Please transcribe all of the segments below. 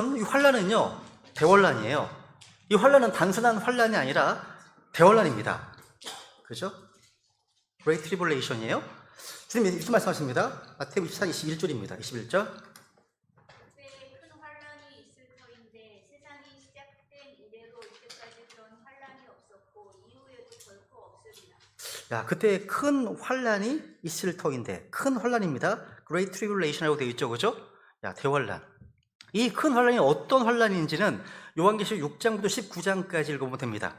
이 환란은요, 대환란이에요. 이 환란은 단순한 환란이 아니라 대환란입니다. 그죠? Great Tribulation이에요. 주님 무슨 말씀하십니다? 마태복음 24, 21절입니다. 21절. 그때에 큰 환란이 있을 터인데 세상이 시작된 이래로 이때까지 그런 환란이 없었고 이후에도 결코 없으리라. 야, 그때 큰 환란이 있을 터인데, 큰 환란입니다. Great Tribulation이라고 되어 있죠, 그죠? 야, 대환란. 이 큰 환란이 어떤 환란인지는 요한계시록 6장부터 19장까지 읽어보면 됩니다.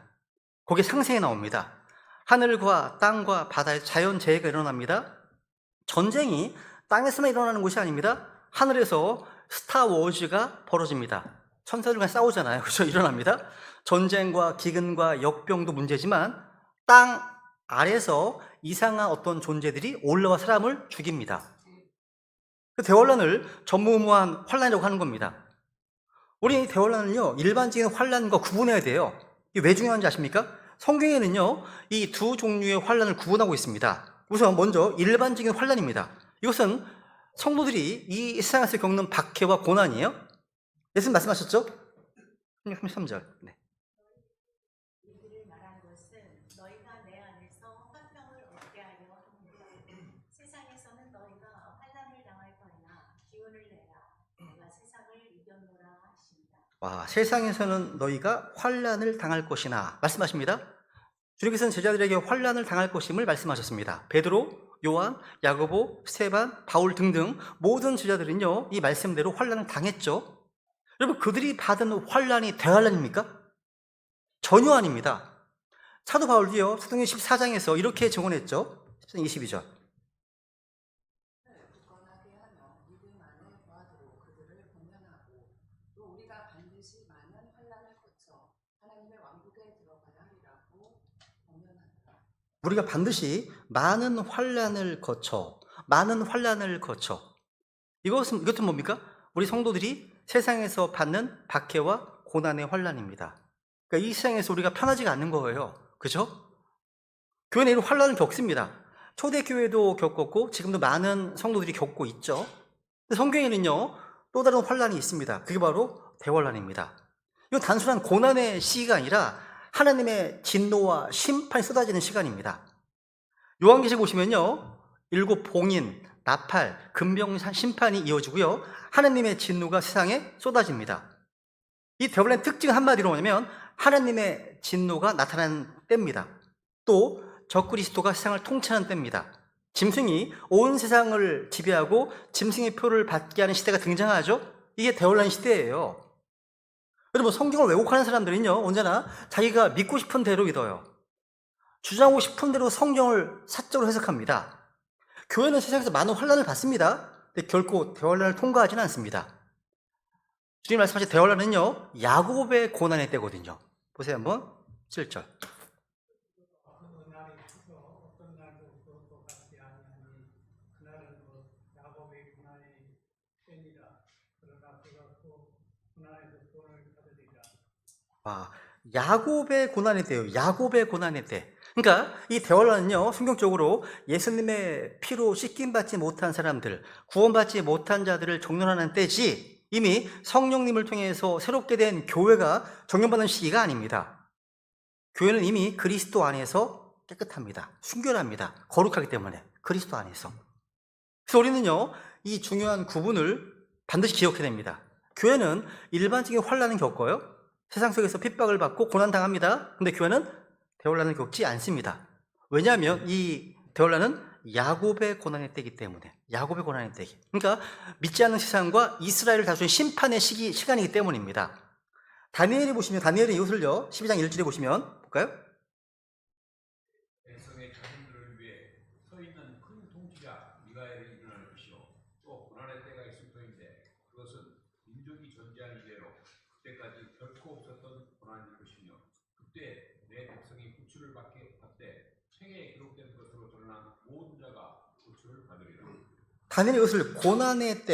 거기에 상세히 나옵니다. 하늘과 땅과 바다에 자연재해가 일어납니다. 전쟁이 땅에서만 일어나는 것이 아닙니다. 하늘에서 스타워즈가 벌어집니다. 천사들과 싸우잖아요. 그렇죠? 일어납니다. 전쟁과 기근과 역병도 문제지만 땅 아래서 이상한 어떤 존재들이 올라와 사람을 죽입니다. 그 대환란을 전무후무한 환란이라고 하는 겁니다. 우리 대환란은요, 일반적인 환란과 구분해야 돼요. 이게 왜 중요한지 아십니까? 성경에는요, 이 두 종류의 환란을 구분하고 있습니다. 우선 먼저 일반적인 환란입니다. 이것은 성도들이 이 세상에서 겪는 박해와 고난이에요. 예수님 말씀하셨죠? 33절. 네. 이들을 말한 것은 너희가 내 안에서 화평을 얻게 하려 함이라. 세상에서는 너희가 환난을 당할 거니나 기운을 내라. 내가 세상을 이겼노라 하신다. 와, 세상에서는 너희가 환란을 당할 것이나 말씀하십니다. 주님께서는 제자들에게 환란을 당할 것임을 말씀하셨습니다. 베드로, 요한, 야고보, 스테반, 바울 등등 모든 제자들은요, 이 말씀대로 환란을 당했죠. 여러분, 그들이 받은 환란이 대환란입니까? 전혀 아닙니다. 사도 바울도요, 사도행전 14장에서 이렇게 증언했죠. 14장 22절. 굳건하게 하며 믿음 안에 거하도록 그들을 권면하고 또 우리가 반드시 많은 환난을 거쳐 하나님의 왕국에 들어가야 하리라고 권면한다. 우리가 반드시 많은 환란을 거쳐. 이것은 뭡니까? 우리 성도들이 세상에서 받는 박해와 고난의 환란입니다. 그러니까 이 세상에서 우리가 편하지가 않는 거예요. 그죠? 교회는 이런 환란을 겪습니다. 초대교회도 겪었고 지금도 많은 성도들이 겪고 있죠. 근데 성경에는요, 또 다른 환란이 있습니다. 그게 바로 대환란입니다. 이건 단순한 고난의 시기가 아니라 하나님의 진노와 심판이 쏟아지는 시간입니다. 요한계시록 보시면요, 7 봉인, 나팔, 금병 심판이 이어지고요, 하나님의 진노가 세상에 쏟아집니다. 이 대환란의 특징 한마디로 뭐냐면 하나님의 진노가 나타나는 때입니다. 또 적그리스도가 세상을 통치하는 때입니다. 짐승이 온 세상을 지배하고 짐승의 표를 받게 하는 시대가 등장하죠. 이게 대환란 시대예요. 여러분, 성경을 왜곡하는 사람들은요, 언제나 자기가 믿고 싶은 대로 믿어요. 주장하고 싶은 대로 성경을 사적으로 해석합니다. 교회는 세상에서 많은 환란을 받습니다. 근데 결코 대환란을 통과하지는 않습니다. 주님 말씀하신 대환란은요, 야곱의 고난의 때거든요. 보세요 한번. 7절. 어떤 날이 있어서 어떤 날도 똑같지 아니하니 그날은 야곱의 고난의 때니라. 그러나 그가 또 고난에서 구원을 받으리라. 야곱의 고난의 때예요. 야곱의 고난의 때. 그러니까 이 대환란은요, 성경적으로 예수님의 피로 씻김받지 못한 사람들, 구원받지 못한 자들을 정론하는 때지, 이미 성령님을 통해서 새롭게 된 교회가 정령받는 시기가 아닙니다. 교회는 이미 그리스도 안에서 깨끗합니다. 순결합니다. 거룩하기 때문에 그리스도 안에서. 그래서 우리는요, 이 중요한 구분을 반드시 기억해야 됩니다. 교회는 일반적인 환란은 겪어요. 세상 속에서 핍박을 받고 고난당합니다. 근데 교회는 대환란을 겪지 않습니다. 왜냐하면 이 대환란은 야곱의 고난의 때이기 때문에. 야곱의 고난의 때이기. 그러니까 믿지 않는 세상과 이스라엘을 다스리는 심판의 시간이기 때문입니다. 다니엘이 보시면, 다니엘의 이웃을요, 12장 1절에 보시면 볼까요? 백성의 자손들을 위해 서 있는 큰 통치자 미가엘이 일어날 것이요 또 고난의 때가 있을 터인데 그것은 민족이 존재한 이래로 그때까지 결코 없었던 고난일 것이며 그때 내 백성이 구출을 받되 책에 기록된 것으로 드러난 모든 자가 구출을 받으리라. 다니엘이 이것을 고난의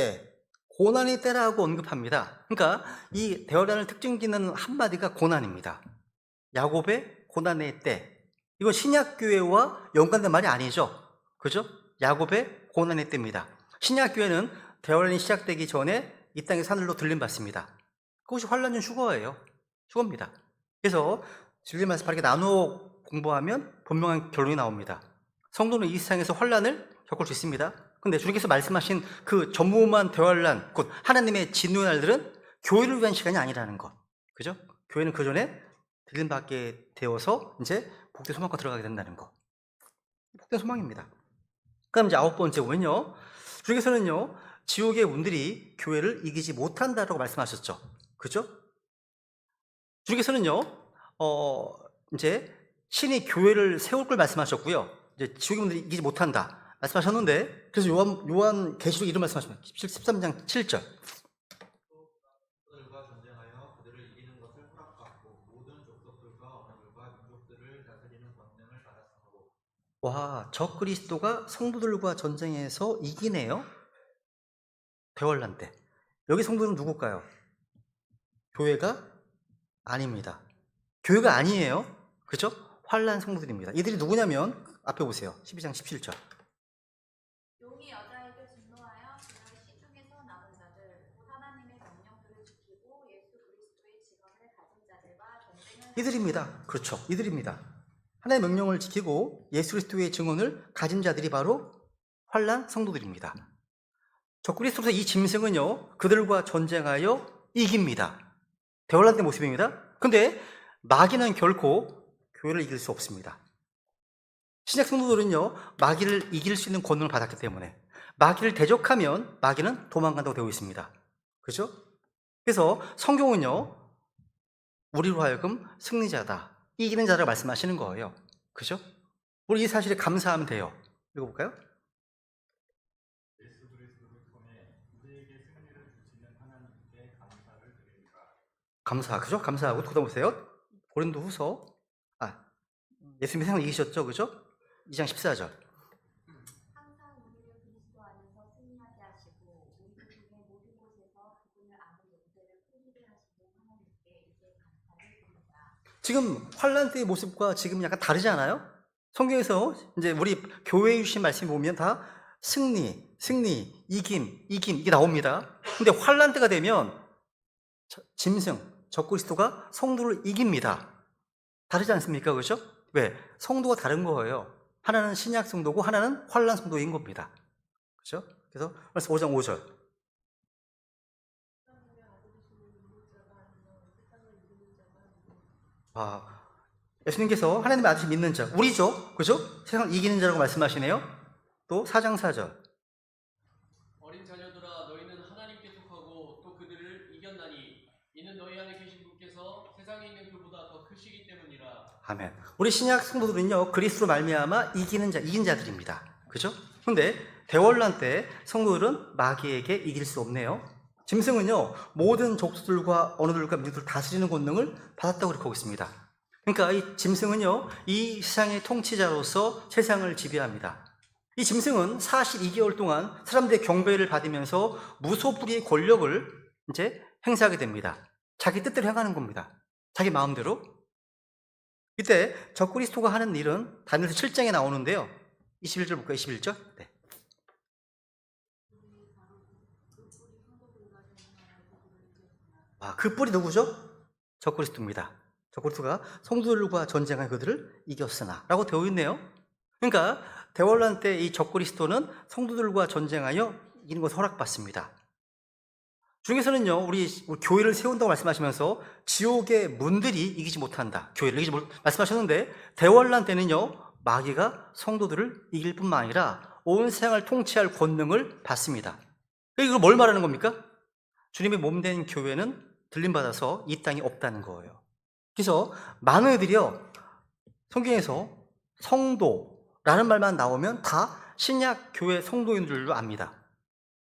때라고 언급합니다. 그러니까 이 대환란을 특징짓는 한마디가 고난입니다. 야곱의 고난의 때. 이건 신약교회와 연관된 말이 아니죠. 그죠? 야곱의 고난의 때입니다. 신약교회는 대환란이 시작되기 전에 이 땅의 하늘로 들림받습니다. 그것이 환란 중 휴거예요. 휴거입니다. 그래서 진리의 말씀 바르게 나누어 공부하면 분명한 결론이 나옵니다. 성도는 이 세상에서 환란을 겪을 수 있습니다. 근데 주님께서 말씀하신 그 전무후무한 대환란, 곧 하나님의 진노의 날들은 교회를 위한 시간이 아니라는 것. 그죠? 교회는 그 전에 들림받게 되어서 이제 복된 소망과 들어가게 된다는 것. 복된 소망입니다. 그럼 이제 9번째 보면요. 주님께서는요, 지옥의 운들이 교회를 이기지 못한다라고 말씀하셨죠. 그죠? 주님께서는요, 이제 신이 교회를 세울 걸 말씀하셨고요. 이제 지옥의 운들이 이기지 못한다 말씀하셨는데, 그래서 요한 계시록 이런 말씀하십니다. 13장 7절. 족속들과 전쟁하여 그들을 이기는 것을 허락받고 모든 족속들과 언어들과 민족들을 다스리는 권능을 받았으므로. 와, 저 그리스도가 성도들과 전쟁에서 이기네요. 대환란 때. 여기 성도들은 누굴까요? 교회가 아닙니다. 교회가 아니에요. 그죠? 환란 성도들입니다. 이들이 누구냐면 앞에 보세요. 12장 17절. 용이 여자에게 진노하여 그날 시중에서 남은 자들 곧 하나님의 명령들을 지키고 예수 그리스도의 직언을 가진 자들과 전쟁을 이들입니다. 그렇죠. 이들입니다. 하나님의 명령을 지키고 예수 그리스도의 증언을 가진 자들이 바로 환란 성도들입니다. 적그리스도로서 이 짐승은요, 그들과 전쟁하여 이깁니다. 대환란 때 모습입니다. 근데 마귀는 결코 교회를 이길 수 없습니다. 신약 성도들은요, 마귀를 이길 수 있는 권능을 받았기 때문에 마귀를 대적하면 마귀는 도망간다고 되어 있습니다. 그죠? 그래서 성경은요, 우리로 하여금 승리자다, 이기는 자라고 말씀하시는 거예요. 그죠? 우리 이 사실에 감사하면 돼요. 읽어볼까요? 예수 그리스도를 통해 우리에게 승리를 주시는 하나님께 감사를 드립니다. 감사, 그죠? 감사하고 또 보세요. 고린도 후서, 예수님이 세상을 이기셨죠, 그죠? 2장 14절. 항상 우리를 그리스도 안에서 승리하게 하시고 우리 중에 모든 곳에서 그분을 아는 용세를 풀리게 하시는 하나님께 이제 감사를 드립니다. 지금 환란 때의 모습과 지금 약간 다르지 않아요? 성경에서 이제 우리 교회에 주신 말씀 보면 다 승리, 이김 이게 나옵니다. 근데 환란 때가 되면 짐승, 적그리스도가 성도를 이깁니다. 다르지 않습니까? 그렇죠? 왜? 성도가 다른 거예요. 하나는 신약 성도고 하나는 환란 성도인 겁니다. 그렇죠? 그래서 벌써 5장 5절. 예수님께서 하나님의 아들을 믿는 자, 우리죠? 그죠? 세상을 이기는 자라고 말씀하시네요. 또 4장 4절. 어린 자녀들아 너희는 하나님께 속하고 또 그들을 이겼나니 이는 너희 안에 계신 분께서 세상에 있는 그보다 더 크시기 때문이라. 아멘. 우리 신약 성도들은요, 그리스도로 말미암아 이긴 자들입니다. 그죠? 근데 대환란 때 성도들은 마귀에게 이길 수 없네요. 짐승은요, 모든 족속들과 언어들과 민족들을 다스리는 권능을 받았다고 그렇게 하고 있습니다. 그러니까 이 짐승은요, 이 세상의 통치자로서 세상을 지배합니다. 이 짐승은 42개월 동안 사람들의 경배를 받으면서 무소불위의 권력을 이제 행사하게 됩니다. 자기 뜻대로 행하는 겁니다. 자기 마음대로. 이때 적그리스도가 하는 일은 다니엘서 7장에 나오는데요. 21절 볼까요? 21절? 네. 그 뿔이 누구죠? 적그리스도입니다. 적그리스도가 성도들과 전쟁한 그들을 이겼으나 라고 되어 있네요. 그러니까 대환란 때 이 적그리스도는 성도들과 전쟁하여 이기는 것을 허락받습니다. 주님께서는요, 우리 교회를 세운다고 말씀하시면서 지옥의 문들이 이기지 못한다, 교회를 이기지 못 말씀하셨는데, 대환란 때는요, 마귀가 성도들을 이길 뿐만 아니라 온 세상을 통치할 권능을 받습니다. 이걸 뭘 말하는 겁니까? 주님의 몸된 교회는 들림받아서 이 땅에 없다는 거예요. 그래서 많은 애들이요, 성경에서 성도라는 말만 나오면 다 신약 교회 성도인 줄로 압니다.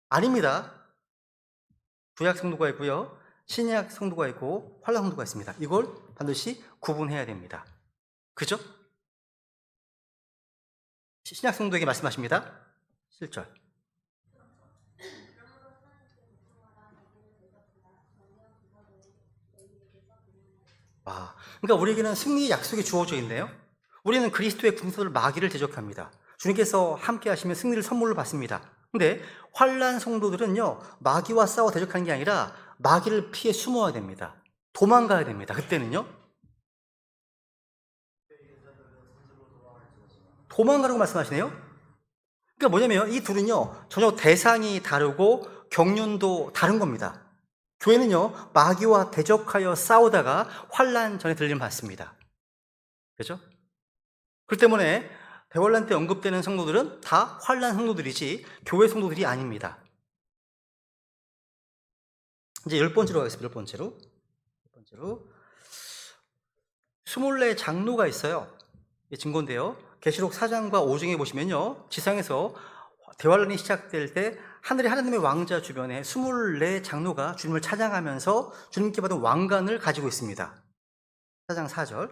아닙니다. 구약 성도가 있고요, 신약 성도가 있고 환란 성도가 있습니다. 이걸 반드시 구분해야 됩니다. 그죠? 신약 성도에게 말씀하십니다. 7절. 그러니까 우리에게는 승리의 약속이 주어져 있네요. 우리는 그리스도의 군사들 마귀를 대적합니다. 주님께서 함께 하시면 승리를 선물로 받습니다. 근데 환란 성도들은요, 마귀와 싸워 대적하는 게 아니라 마귀를 피해 숨어야 됩니다. 도망가야 됩니다. 그때는요. 도망가라고 말씀하시네요. 그러니까 뭐냐면 이 둘은요, 전혀 대상이 다르고 경륜도 다른 겁니다. 교회는요, 마귀와 대적하여 싸우다가 환란 전에 들림 받습니다. 그렇죠? 그렇기 때문에 대환란 때 언급되는 성도들은 다 환란 성도들이지 교회 성도들이 아닙니다. 이제 10번째로 가겠습니다. 10번째로. 24 장로가 있어요. 이게 증거인데요. 계시록 4장과 5장에 보시면요, 지상에서 대환란이 시작될 때 하늘의 하나님의 왕자 주변에 24 장로가 주님을 찬양하면서 주님께 받은 왕관을 가지고 있습니다. 4장 4절.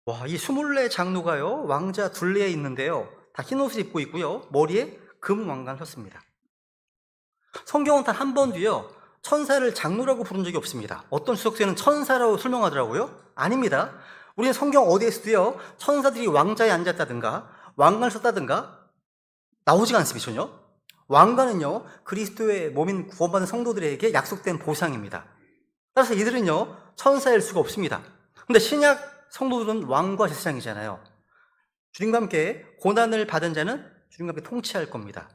와, 이 24 장로가요, 왕자 둘레에 있는데요, 다 흰 옷을 입고 있고요, 머리에 금 왕관을 썼습니다. 성경은 단 한 번도요, 천사를 장로라고 부른 적이 없습니다. 어떤 수석서에는 천사라고 설명하더라고요. 아닙니다. 우리는 성경 어디에서도요, 천사들이 왕자에 앉았다든가 왕관을 썼다든가 나오지가 않습니다. 전혀. 왕관은요, 그리스도의 몸인 구원받은 성도들에게 약속된 보상입니다. 따라서 이들은요, 천사일 수가 없습니다. 근데 신약 성도들은 왕과 제사장이잖아요. 주님과 함께 고난을 받은 자는 주님과 함께 통치할 겁니다.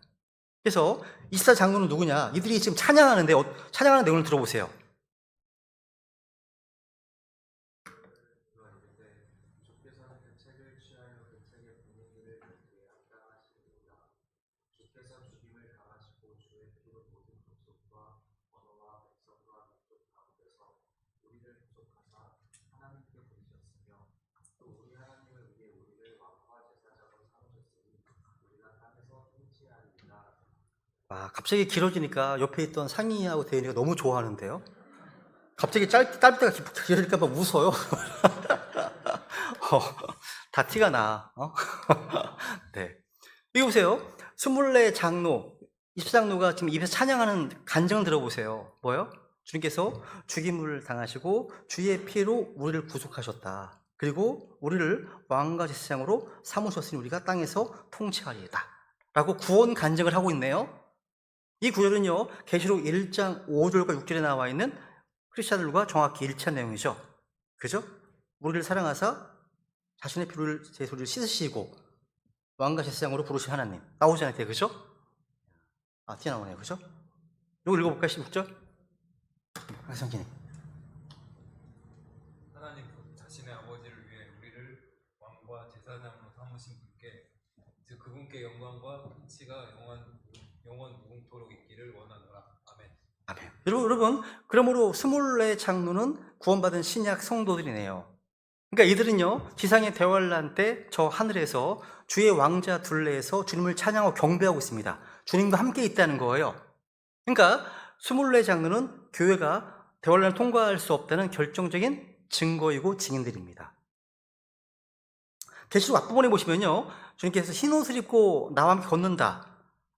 그래서 24 장로는 누구냐? 이들이 지금 찬양하는데, 찬양하는 내용을 들어보세요. 주께서는 그 책을 취하여 그 책의 분위기를 그에 합당하시느니라. 주께서 죽임을 당하시고 주의 피로 모든 족속과 언어와 백성과 민족 가운데서 우리를 구속하사 하나님께 부르셨으며 또 우리 하나님을 위해 우리를 왕과 제사장으로 삼으셨으니 우리가 땅에서 통치하리이다. 와, 갑자기 길어지니까 옆에 있던 상희하고 대현이가 너무 좋아하는데요. 갑자기 짧을 때가 길어질까 봐 웃어요. 다 티가 나. 네. 여기 보세요. 24 장로, 20장로가 지금 입에서 찬양하는 간증을 들어보세요. 뭐요? 주님께서 죽임을 당하시고 주의 피로 우리를 구속하셨다. 그리고 우리를 왕과 제사장으로 삼으셨으니 우리가 땅에서 통치하리이다. 라고 구원 간증을 하고 있네요. 이 구절은요, 계시록 1장 5절과 6절에 나와 있는 크리스찬들과 정확히 일치한 내용이죠. 그죠? 우리를 사랑하사 자신의 피를 제 소리를 씻으시고 왕과 제사장으로 부르신 하나님. 나오잖아요, 그죠? 아, 튀어나오네요, 그죠? 이거 읽어볼까요, 16절? 성진이. 하나님 자신의 아버지를 위해 우리를 왕과 제사장으로 삼으신 분께, 즉 그분께 영광과 통치가 영원 무궁토록 있기를 원하노라. 아멘. 아멘. 여러분, 그러므로 24 장로는 구원받은 신약 성도들이네요. 그러니까 이들은요, 지상의 대환란 때 저 하늘에서 주의 왕자 둘레에서 주님을 찬양하고 경배하고 있습니다. 주님과 함께 있다는 거예요. 그러니까 24 장로는 교회가 대환란을 통과할 수 없다는 결정적인 증거이고 증인들입니다. 계시록 앞부분에 보시면요, 주님께서 흰 옷을 입고 나와 함께 걷는다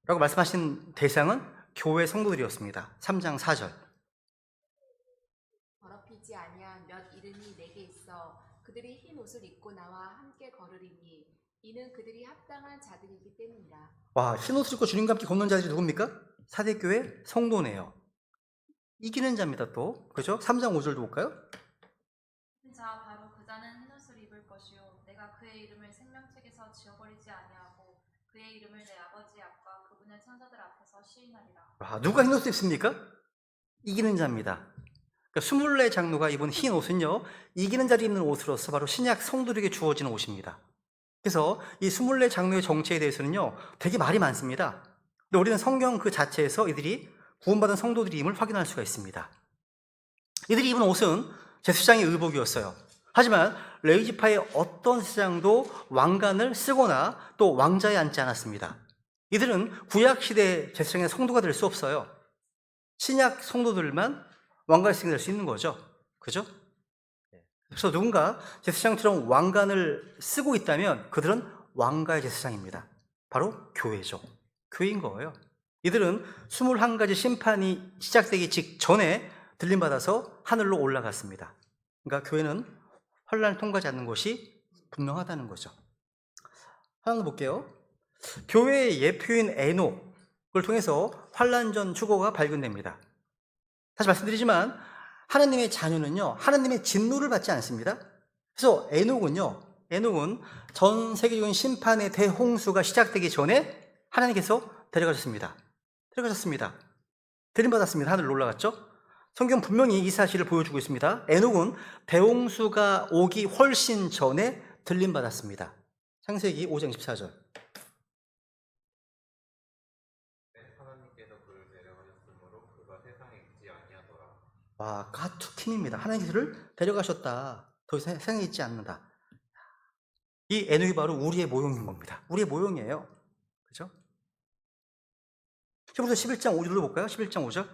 라고 말씀하신 대상은 교회 성도들이었습니다. 3장 4절. 더럽히지 아니한 몇 이름이 내게 있어 그들이 흰 옷을 입고 나와 함께 걸으리니 이는 그들이 합당한 자들이기 때문이라. 와, 흰 옷을 입고 주님과 함께 걷는 자들이 누굽니까? 사대교회 성도네요. 이기는 자입니다. 또 그죠? 3장 5절도 볼까요? 자 바로 그 자는 흰 옷을 입을 것이요 내가 그의 이름을 생명책에서 지워버리지 아니하고 그의 이름을 내 아버지 앞과 그분의 천사들 앞에서 시인하리라. 와, 누가 흰 옷을 입습니까? 이기는 자입니다. 그러니까 24 장로가 입은 흰 옷은요, 이기는 자를 입는 옷으로서 바로 신약 성도들에게 주어지는 옷입니다. 그래서 이 24 장로의 정체에 대해서는요, 되게 말이 많습니다. 근데 우리는 성경 그 자체에서 이들이 구원받은 성도들임을 확인할 수가 있습니다. 이들이 입은 옷은 제사장의 의복이었어요. 하지만 레위지파의 어떤 제사장도 왕관을 쓰거나 또 왕자에 앉지 않았습니다. 이들은 구약시대 제사장의 성도가 될 수 없어요. 신약 성도들만 왕관의 제사장이 될 수 있는 거죠. 그죠? 그래서 누군가 제사장처럼 왕관을 쓰고 있다면 그들은 왕가의 제사장입니다. 바로 교회죠. 교회인 거예요. 이들은 21가지 심판이 시작되기 직전에 들림받아서 하늘로 올라갔습니다. 그러니까 교회는 환란을 통과하지 않는 것이 분명하다는 거죠. 하나 더 볼게요. 교회의 예표인 에녹을 통해서 환란 전 휴거가 발견됩니다. 다시 말씀드리지만 하나님의 자녀는요, 하나님의 진노를 받지 않습니다. 그래서 에녹은 전 세계적인 심판의 대홍수가 시작되기 전에 하나님께서 데려가셨습니다. 들림받았습니다. 하늘로 올라갔죠. 성경 분명히 이 사실을 보여주고 있습니다. 에녹은 대홍수가 오기 훨씬 전에 들림받았습니다. 창세기 5장 14절. 하나님께서 그를 데려가셨으므로 그가 세상에 있지 아니하더라. 와, 까투킴입니다. 하나님께서 그를 데려가셨다. 더 이상 세상에 있지 않는다. 이 에녹이 바로 우리의 모형인 겁니다. 우리의 모형이에요. 그죠? 히브리서 11장 5절로 볼까요? 11장 5절.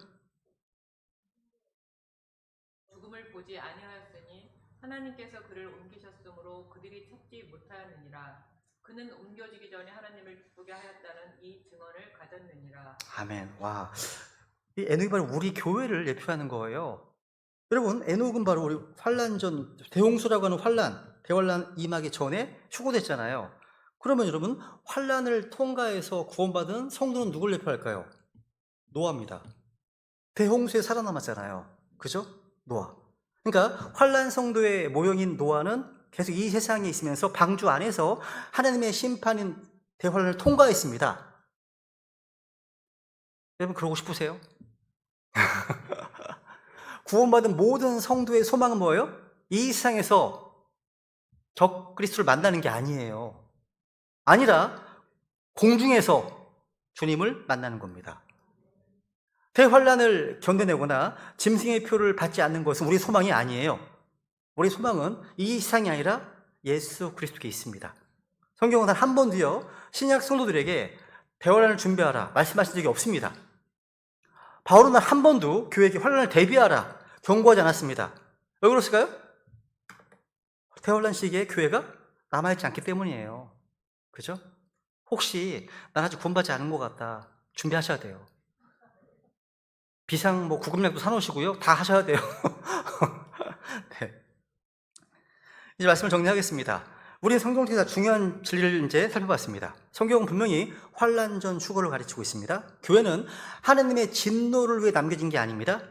죽음을 보지 아니하였으니 하나님께서 그를 옮기셨으므로 그들이 찾지 못하였느니라. 그는 옮겨지기 전에 하나님을 기쁘게 하였다는 이 증언을 가졌느니라. 아멘. 와, 이 에녹이 바로 우리 교회를 예표하는 거예요. 여러분, 에녹은 바로 우리 환란 전, 대홍수라고 하는 대환란 임하기 전에 휴거됐잖아요. 그러면 여러분, 환란을 통과해서 구원받은 성도는 누굴 예표할까요? 노아입니다. 대홍수에 살아남았잖아요. 그죠? 노아. 그러니까 환란 성도의 모형인 노아는 계속 이 세상에 있으면서 방주 안에서 하나님의 심판인 대환란을 통과했습니다. 여러분, 그러고 싶으세요? 구원받은 모든 성도의 소망은 뭐예요? 이 세상에서 적 그리스도를 만나는 게 아니에요. 아니라 공중에서 주님을 만나는 겁니다. 대환란을 견뎌내거나 짐승의 표를 받지 않는 것은 우리의 소망이 아니에요. 우리의 소망은 이 세상이 아니라 예수 그리스도께 있습니다. 성경은 단 한 번도요, 신약 성도들에게 대환란을 준비하라 말씀하신 적이 없습니다. 바울은 한 번도 교회에게 환란을 대비하라 경고하지 않았습니다. 왜 그랬을까요? 대환란 시기에 교회가 남아있지 않기 때문이에요. 그죠? 혹시 난 아직 구원받지 않은 것 같다, 준비하셔야 돼요. 비상 구급약도 사놓으시고요, 다 하셔야 돼요. 네. 이제 말씀을 정리하겠습니다. 우리 성경 통해서 중요한 진리를 이제 살펴봤습니다. 성경은 분명히 환란 전 휴거를 가르치고 있습니다. 교회는 하나님의 진노를 위해 남겨진 게 아닙니다.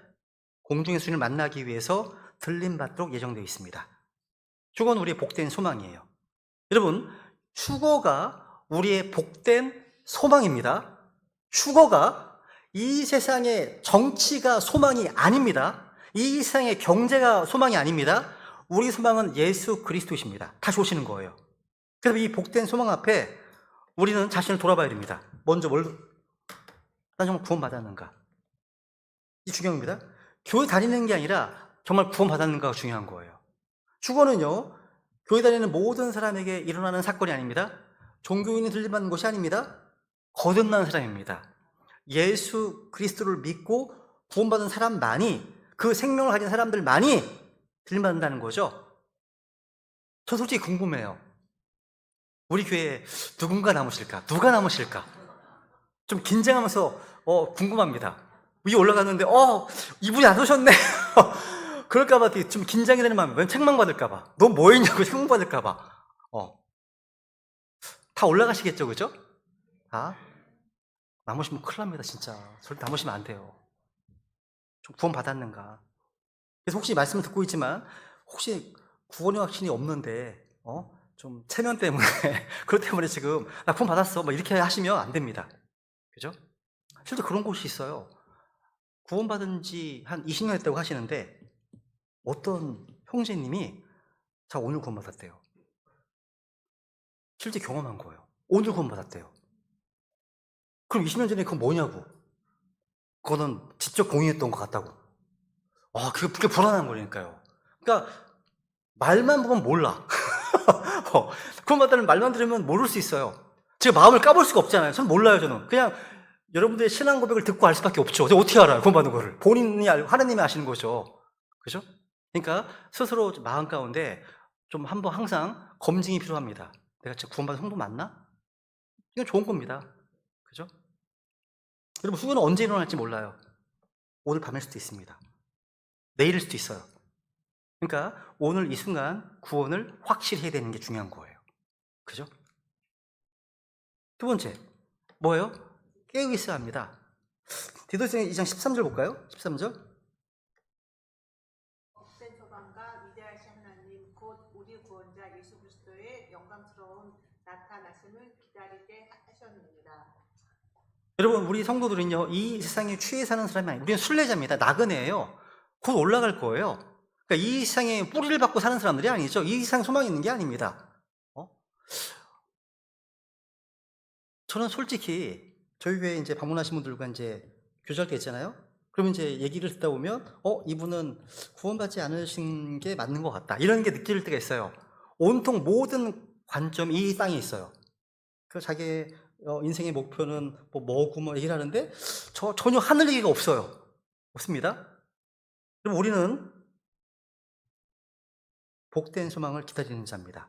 공중의 주님을 만나기 위해서 들림받도록 예정되어 있습니다. 휴거는 우리의 복된 소망이에요. 여러분, 휴거가 우리의 복된 소망입니다. 휴거가 이 세상의 정치가 소망이 아닙니다. 이 세상의 경제가 소망이 아닙니다. 우리 소망은 예수 그리스도이십니다. 다시 오시는 거예요. 그래서 이 복된 소망 앞에 우리는 자신을 돌아봐야 됩니다. 먼저 난 정말 구원받았는가? 이 중요한 겁니다. 교회 다니는 게 아니라 정말 구원받았는가가 중요한 거예요. 휴거는요, 교회 다니는 모든 사람에게 일어나는 사건이 아닙니다. 종교인이 들림받는 것이 아닙니다. 거듭난 사람입니다. 예수 그리스도를 믿고 구원받은 사람만이, 그 생명을 가진 사람들만이 들림받는다는 거죠. 저 솔직히 궁금해요. 우리 교회에 누군가 남으실까? 누가 남으실까? 좀 긴장하면서 궁금합니다. 위에 올라갔는데 이분이 안 오셨네. 그럴까봐 좀 긴장이 되는 마음이, 왜 책망받을까봐, 너 뭐 했냐고 책망받을까봐. 다 올라가시겠죠, 그죠? 남으시면 큰일 납니다, 진짜. 절대 남으시면 안 돼요. 좀 구원 받았는가? 그래서 혹시 말씀을 듣고 있지만 혹시 구원의 확신이 없는데 좀 체면 때문에 그것 때문에 지금 나 구원 받았어 이렇게 하시면 안 됩니다. 그죠? 실제 그런 곳이 있어요. 구원 받은 지 한 20년 됐다고 하시는데 어떤 형제님이 자, 오늘 구원 받았대요. 실제 경험한 거예요. 오늘 구원 받았대요. 그럼 20년 전에 그건 뭐냐고. 그거는 지적 공유했던 것 같다고. 그게 불안한 거니까요. 그러니까 말만 보면 몰라. 구원 받다는 말만 들으면 모를 수 있어요. 제가 마음을 까볼 수가 없잖아요. 전 몰라요, 저는. 그냥 여러분들의 신앙 고백을 듣고 알 수밖에 없죠. 제가 어떻게 알아요, 구원 받는 거를. 본인이 알고 하나님이 아시는 거죠. 그죠? 그러니까 스스로 마음 가운데 좀 한번 항상 검증이 필요합니다. 내가 진짜 구원받은 성도 맞나? 이건 좋은 겁니다. 그죠? 여러분, 후회는 언제 일어날지 몰라요. 오늘 밤일 수도 있습니다. 내일일 수도 있어요. 그러니까 오늘 이 순간 구원을 확실히 해야 되는 게 중요한 거예요. 그죠? 두 번째, 뭐예요? 깨어 있어야 합니다. 디도서 2장 13절 볼까요? 13절. 복된 소망과 위대하신 하나님 곧 우리 구원자 예수 그리스도의 영광스러운 나타나심을 기다리게 하셨느니라. 여러분, 우리 성도들은요, 이 세상에 취해 사는 사람이 아니에요. 우리는 순례자입니다. 나그네예요. 곧 올라갈 거예요. 그러니까 이 세상에 뿌리를 받고 사는 사람들이 아니죠. 이 세상 소망이 있는 게 아닙니다. 저는 솔직히 저희 교회에 이제 방문하신 분들과 이제 교제할 때 있잖아요. 그러면 이제 얘기를 듣다 보면 이분은 구원받지 않으신 게 맞는 것 같다. 이런 게 느낄 때가 있어요. 온통 모든 관점이 이 땅에 있어요. 그 자기의 인생의 목표는 뭐고 얘기를 하는데 전혀 하늘 얘기가 없어요. 없습니다. 그럼 우리는 복된 소망을 기다리는 자입니다.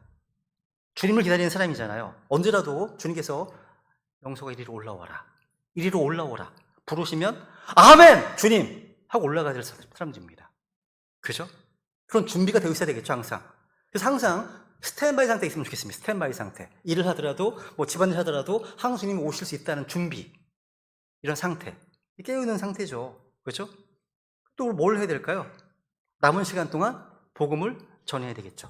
주님을 기다리는 사람이잖아요. 언제라도 주님께서 영소가 이리로 올라와라. 이리로 올라오라. 부르시면 아멘! 주님! 하고 올라가야 될 사람들입니다. 그죠? 그런 준비가 되어 있어야 되겠죠, 항상. 그래서 항상 스탠바이 상태에 있으면 좋겠습니다. 스탠바이 상태. 일을 하더라도, 집안일 하더라도 항상 주님이 오실 수 있다는 준비. 이런 상태. 깨어있는 상태죠. 그렇죠? 또 뭘 해야 될까요? 남은 시간 동안 복음을 전해야 되겠죠.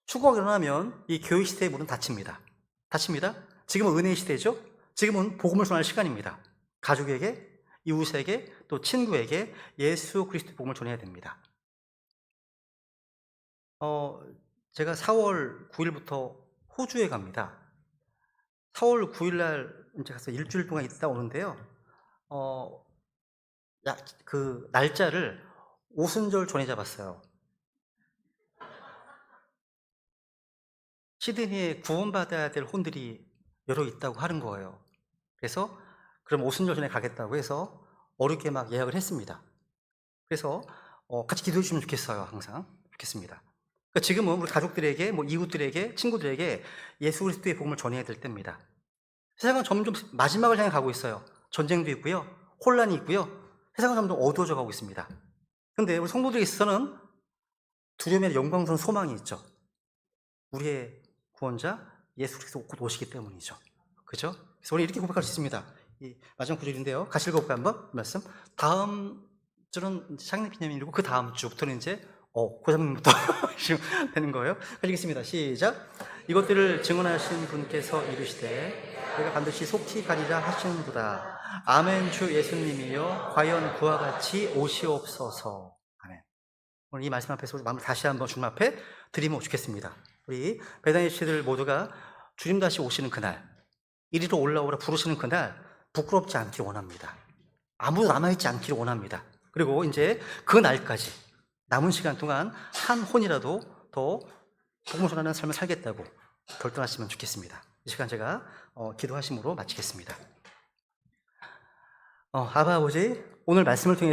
추구가 일어나면 이 교회 시대의 문은 닫힙니다. 닫힙니다. 지금은 은혜의 시대죠. 지금은 복음을 전할 시간입니다. 가족에게, 이웃에게, 또 친구에게 예수 그리스도의 복음을 전해야 됩니다. 제가 4월 9일부터 호주에 갑니다. 4월 9일 날 이제 가서 일주일 동안 있다 오는데요. 그 날짜를 오순절 전에 잡았어요. 시드니에 구원받아야 될 혼들이 여러 있다고 하는 거예요. 그래서 그럼 오순절 전에 가겠다고 해서 어렵게 막 예약을 했습니다. 그래서 같이 기도해 주시면 좋겠어요. 항상 좋겠습니다. 그러니까 지금은 우리 가족들에게, 이웃들에게, 친구들에게 예수 그리스도의 복음을 전해야 될 때입니다. 세상은 점점 마지막을 향해 가고 있어요. 전쟁도 있고요, 혼란이 있고요. 세상은 점점 어두워져 가고 있습니다. 그런데 우리 성도들에 있어서는 두려움의 영광스러운 소망이 있죠. 우리의 구원자 예수 그리스도 곧 오시기 때문이죠. 그죠? 그래서 우리 이렇게 고백할 수 있습니다. 이 마지막 구절인데요. 같이 읽어볼까요? 한번 말씀. 다음 주는 창립 기념일이고 그 다음 주부터는 이제 고장님부터 되는 거예요. 읽겠습니다. 시작. 이것들을 증언하신 분께서 이르시되 내가 반드시 속히 가리라 하시는도다. 아멘. 주 예수님이여 과연 그와 같이 오시옵소서. 아멘. 오늘 이 말씀 앞에서 우리 마음을 다시 한번 주님 앞에 드리면 좋겠습니다. 우리 배당의 지체들 모두가 주님 다시 오시는 그날, 이리로 올라오라 부르시는 그날 부끄럽지 않기를 원합니다. 아무도 남아있지 않기를 원합니다. 그리고 이제 그 날까지 남은 시간 동안 한 혼이라도 더 복음을 전하는 삶을 살겠다고 결단하시면 좋겠습니다. 이 시간 제가 기도하심으로 마치겠습니다. 아바 아버지, 오늘 말씀을 통해